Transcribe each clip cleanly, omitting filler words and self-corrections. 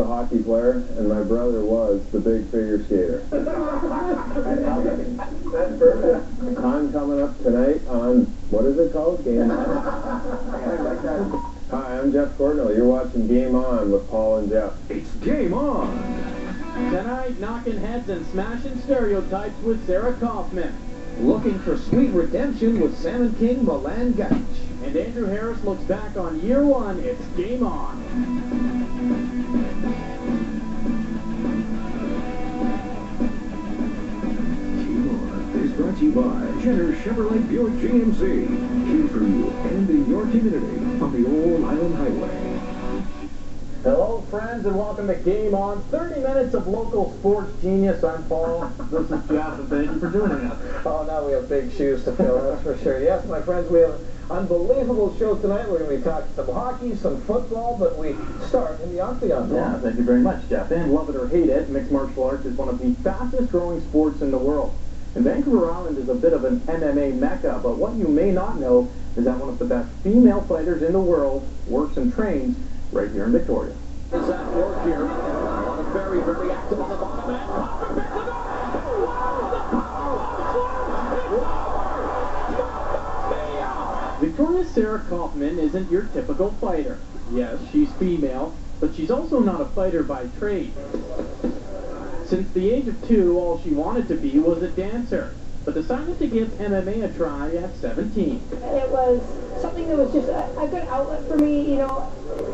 A hockey player, and my brother was the big figure skater. That's perfect. I'm coming up tonight on, what is it called? Game On? Hi, I'm Jeff Cornell. You're watching Game On with Paul and Jeff. It's Game On! Tonight, knocking heads and smashing stereotypes with Sarah Kaufman. Looking for sweet redemption with Salmon King Milan Gaich. And Andrew Harris looks back on year one. It's Game On. Is brought to you by Jenner Chevrolet Buick GMC. Here for you and in your community on the Old Island Highway. Hello, friends, and welcome to Game On. 30 minutes of local sports genius. I'm Paul. This is Jeff, and thank you for joining us. Oh, now we have big shoes to fill, that's for sure. Yes, my friends, we have an unbelievable show tonight. We're going to be talking some hockey, some football, but we start in the octagon. Yeah, thank you very much, Jeff. And love it or hate it, mixed martial arts is one of the fastest growing sports in the world. And Vancouver Island is a bit of an MMA mecca, but what you may not know is that one of the best female fighters in the world works and trains right here in Victoria. Is at work here. On a very, very active on the bottom end. Victoria's Sarah Kaufman isn't your typical fighter. Yes, she's female, but she's also not a fighter by trade. Since the age of 2, all she wanted to be was a dancer, but decided to give MMA a try at 17. It was something that was just a good outlet for me, you know.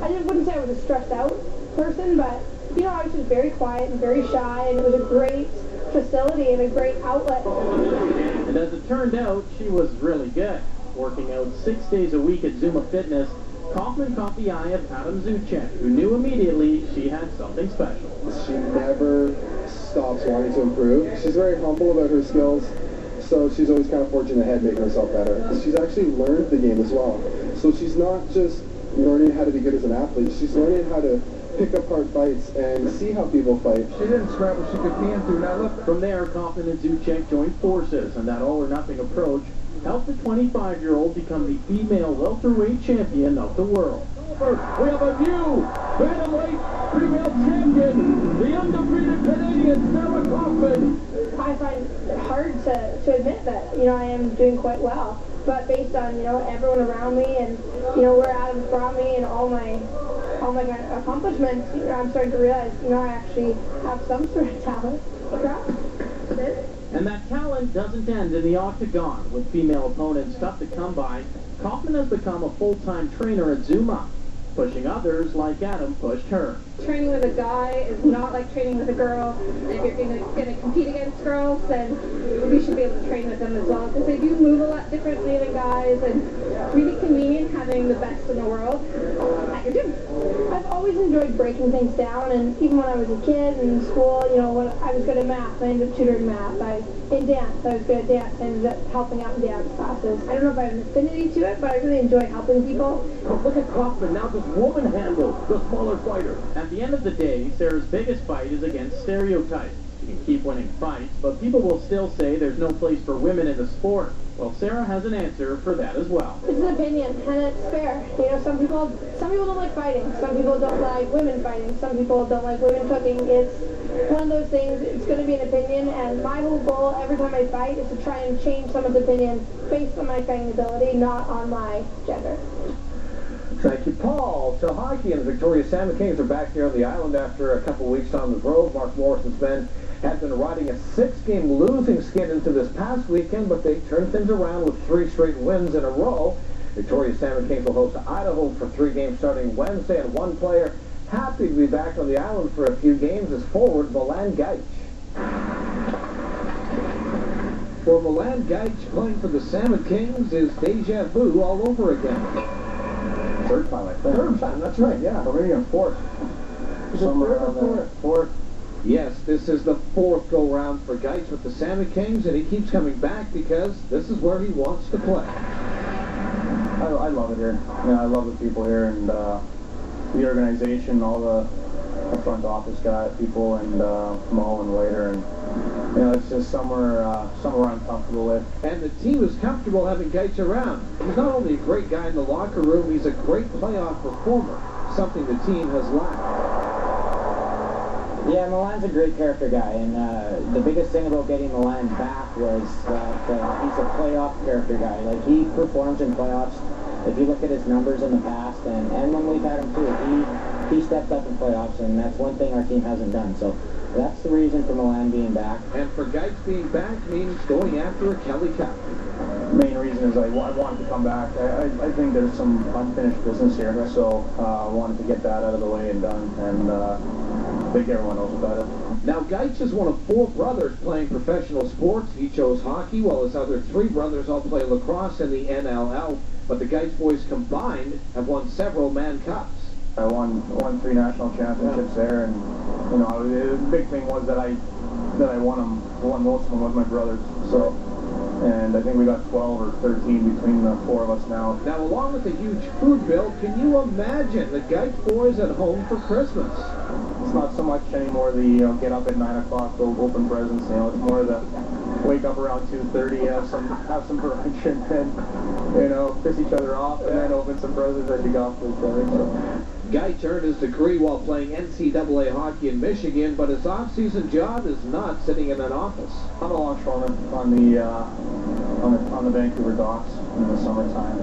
I wouldn't say I was a stressed out person, but, you know, I was just very quiet and very shy, and it was a great facility and a great outlet. And as it turned out, she was really good. Working out 6 days a week at Zuma Fitness, Kaufman caught the eye of Adam Zuchek, who knew immediately she had something special. She never stops wanting to improve. She's very humble about her skills, so she's always kind of forging ahead, making herself better. She's actually learned the game as well. So she's not just learning how to be good as an athlete, she's learning how to pick apart fights and see how people fight. She didn't scrap what she could be into. Now look. From there, Kaufman and Zuchek joined forces, and that all-or-nothing approach helped the 25-year-old become the female welterweight champion of the world. We have a new bantamweight female champion, the undefeated Canadian Sarah Kaufman. I find it hard to admit that, you know, I am doing quite well. But based on, you know, everyone around me and, you know, where Adam's brought me and all my accomplishments, you know, I'm starting to realize, you know, I actually have some sort of talent. And that talent doesn't end in the octagon. With female opponents tough to come by, Kaufman has become a full-time trainer at Zuma, pushing others like Adam pushed her. Training with a guy is not like training with a girl. And if you're going to compete against girls, then you should be able to train with them as well, because they do move a lot differently than guys, and really convenient having the best in the world at your gym. I've always enjoyed breaking things down, and even when I was a kid in school, you know, when I was good at math, I ended up tutoring math. In dance, I was good at dance. I ended up helping out in dance classes. I don't know if I have an affinity to it, but I really enjoy helping people. Look at Kaufman, now this woman handles the smaller fighter. At the end of the day, Sarah's biggest fight is against stereotypes. She can keep winning fights, but people will still say there's no place for women in the sport. Well, Sarah has an answer for that as well. It's an opinion, and it's fair. You know, some people don't like fighting. Some people don't like women fighting. Some people don't like women cooking. It's one of those things. It's going to be an opinion, and my whole goal every time I fight is to try and change someone's opinion based on my fighting ability, not on my gender. Thank you, Paul. To hockey, and the Victoria Salmon Kings are back here on the island after a couple weeks on the road. Mark Morrison's men had been riding a 6-game losing skid into this past weekend, but they turned things around with 3 straight wins in a row. Victoria Salmon Kings will host Idaho for 3 games starting Wednesday, and one player happy to be back on the island for a few games is forward Milan Gaich. For Milan Gaich, playing for the Salmon Kings is deja vu all over again. Third time, I think. Third time, that's right, yeah. Or maybe a fourth. Somewhere around there. Fourth. Yes, this is the 4th go-round for Gaich with the Salmon Kings, and he keeps coming back because this is where he wants to play. I love it here. Yeah, I love the people here and the organization, all the front office guy people, and Mo and waiter, and you know, it's just somewhere I'm comfortable with. And the team is comfortable having Gaich around. He's not only a great guy in the locker room, he's a great playoff performer, something the team has lacked. Yeah, Milan's a great character guy, and the biggest thing about getting Milan back was that he's a playoff character guy. Like, he performs in playoffs. If you look at his numbers in the past, and when we've had him too, he stepped up in playoffs, and that's one thing our team hasn't done. So that's the reason for Milan being back. And for Geitz being back means going after a Kelly Cap. Main reason is I wanted to come back. I think there's some unfinished business here, so I wanted to get that out of the way and done, and I think everyone knows about it. Now, Geitz is one of 4 brothers playing professional sports. He chose hockey, while his other 3 brothers all play lacrosse in the NLL. But the Geitz boys combined have won several Man Cups. I won 3 national championships there, and you know, the big thing was that I won most of them with my brothers. So, and I think we got 12 or 13 between the 4 of us now. Now, along with the huge food bill, can you imagine the Geitz boys at home for Christmas? It's not so much anymore the get up at 9 o'clock, go open presents. You know, it's more the wake up around 2:30, have some brunch, and then piss each other off, and then open some presents as you go off to each other. So. Geitz earned his degree while playing NCAA hockey in Michigan, but his off-season job is not sitting in an office. I'm a longshoreman on the Vancouver docks in the summertime.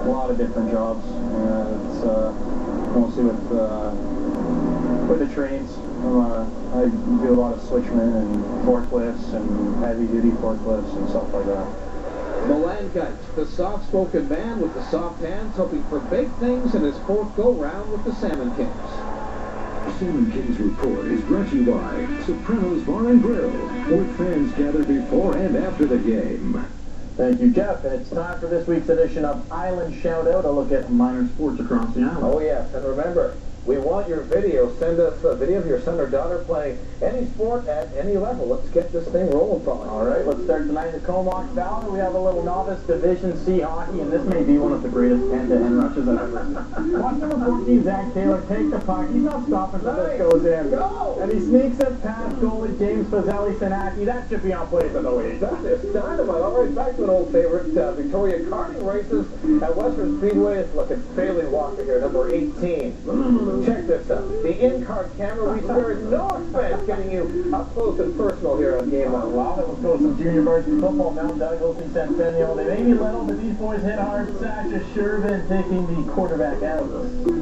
A lot of different jobs. It's mostly with the trains. I do a lot of switchmen and forklifts and heavy-duty forklifts and stuff like that. Milan Geitz, the soft-spoken man with the soft hands, hoping for big things in his 4th go-round with the Salmon Kings. Salmon Kings Report is brought to you by Sopranos Bar and Grill, with fans gathered before and after the game. Thank you, Jeff. It's time for this week's edition of Island Shoutout, a look at minor sports across the island. Oh, yes, and remember, we want your video. Send us a video of your son or daughter playing any sport at any level. Let's get this thing rolling, Paul. All right, let's start tonight in the Comox Valley. We have a little novice Division C hockey, and this may be one of the greatest end-to-end rushes I've ever seen. Watch number 14, Zach Taylor, take the puck. He's not stopping until this goes in. Go! And he sneaks it past goalie James Fazeli-Sanaki. That should be on place in the league. That is dynamite. All right, back to an old favorite, Victoria karting races at Western Speedway. Look at Bailey Walker here, number 18. Check this out. The in-car camera, we spare no expense getting you up close and personal here on Game 1. Wow, let's go some junior varsity football. Mount Doug hosting Centennial. They may be little, but these boys hit hard. Sasha Shervin taking the quarterback out.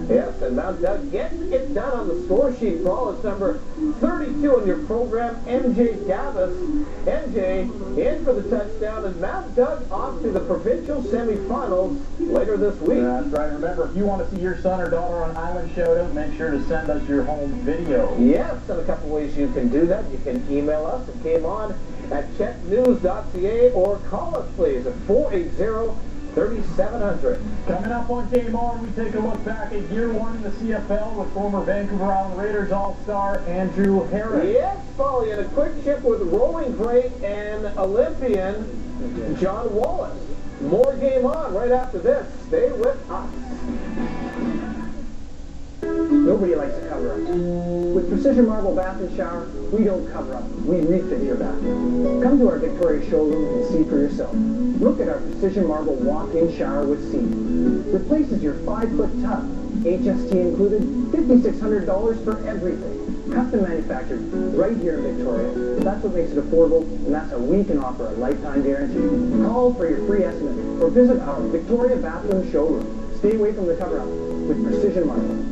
Yes, and Mount Doug gets it done on the score sheet, Paul. It's number 32 in your program, MJ Davis. MJ in for the touchdown, and Mount Doug off to the provincial semifinals later this week. That's right. Remember, if you want to see your son or daughter on Island Shoutout, make sure to send us your home video. Yes, and a couple ways you can do that. You can email us at CHEK6 or call us, please, at 480-3700. Coming up on Game On, we take a look back at year 1 in the CFL with former Vancouver Island Raiders All-Star Andrew Harris. Yes, Polly, and a quick chip with rolling great and Olympian John Wallace. More Game On right after this. Stay with us. Nobody likes to cover up. With Precision Marble Bath and Shower, we don't cover up. We refit your bath. Come to our Victoria showroom and see for yourself. Look at our Precision Marble walk-in shower with seat. Replaces your 5-foot tub. HST included, $5,600 for everything. Custom manufactured right here in Victoria. That's what makes it affordable, and that's how we can offer a lifetime guarantee. Call for your free estimate or visit our Victoria bathroom showroom. Stay away from the cover-up with Precision Marble.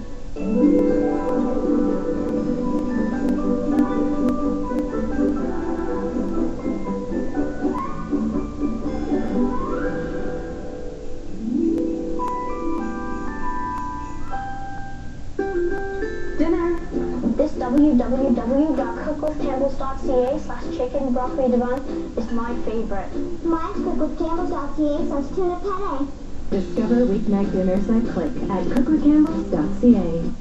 Dinner. This www.cookwithcampbells.ca/chicken broccoli divine is my favorite. Mine's cookwithcampbells.ca/tuna penne. Discover weeknight dinners that click at cookwithcampbells.ca.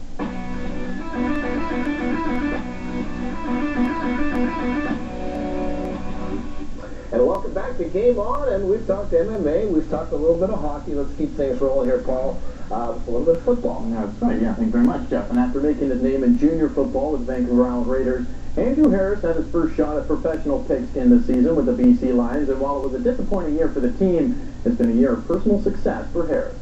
And welcome back to Game On, and we've talked MMA, we've talked a little bit of hockey. Let's keep things rolling here, Paul. A little bit of football. That's right, yeah, thank you very much, Jeff. And after making his name in junior football with the Vancouver Island Raiders, Andrew Harris had his first shot at professional pigskin this season with the BC Lions, and while it was a disappointing year for the team, it's been a year of personal success for Harris.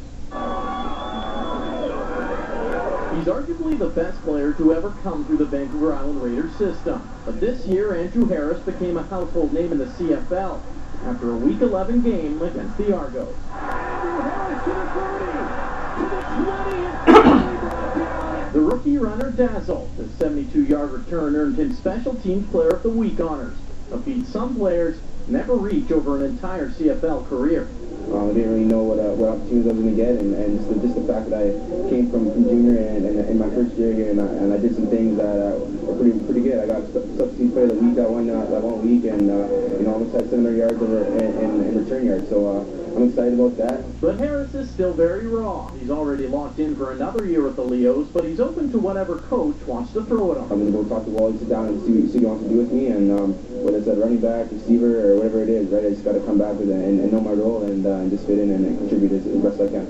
He's arguably the best player to ever come through the Vancouver Island Raiders system. But this year, Andrew Harris became a household name in the CFL after a Week 11 game against the Argos. Andrew Harris to the 30, to the 20, and The rookie runner dazzled. His 72-yard return earned him Special Teams Player of the Week honors, a feat some players never reach over an entire CFL career. I didn't really know what opportunities I was going to get, and just the fact that I came from junior and in my first year here, and I did some things that were pretty good. I got substitute player of the week that one week, and almost had 700 yards over in return yards. So I'm excited about that. But Harris is still very raw. He's already locked in for another year with the Leos, but he's open to whatever coach wants to throw at him. I'm going to go talk to Wally, sit down, and see what he wants to do with me, and whether it's a running back, receiver, or whatever it is, right? I just got to come back with it and know my role and just fit in and contribute as best I can.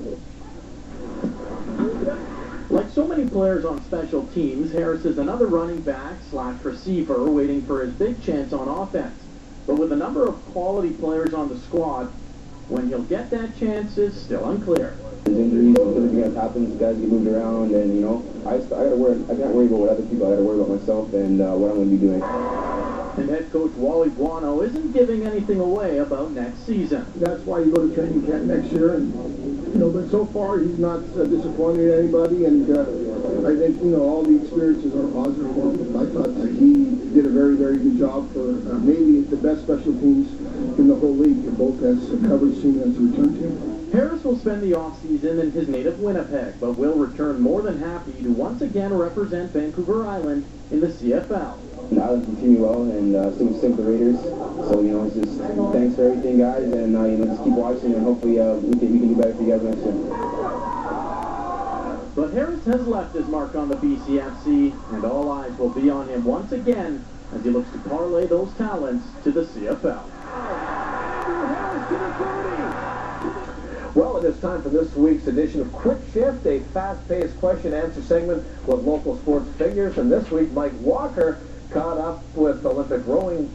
Like so many players on special teams, Harris is another running back / receiver waiting for his big chance on offense. But with a number of quality players on the squad, when he'll get that chance is still unclear. There's injuries, everything else happens, guys get moved around, and I can't worry about what other people. I got to worry about myself and what I'm going to be doing. And head coach Wally Buono isn't giving anything away about next season. That's why you go to training camp next year, and but so far he's not disappointed anybody, and I think all the experiences are positive for him. I thought that he did a very, very good job for maybe the best special teams in the whole league, both as a coverage team and as a return team. Harris will spend the offseason in his native Winnipeg, but will return more than happy to once again represent Vancouver Island in the CFL. The Island can treat me well, and still with the Raiders. So it's just thanks for everything, guys, and just keep watching, and hopefully we can do better for you guys next year. But Harris has left his mark on the BCFC, and all eyes will be on him once again as he looks to parlay those talents to the CFL. Well, it is time for this week's edition of Quick Shift, a fast-paced question-answer segment with local sports figures. And this week, Mike Walker caught up with Olympic rowing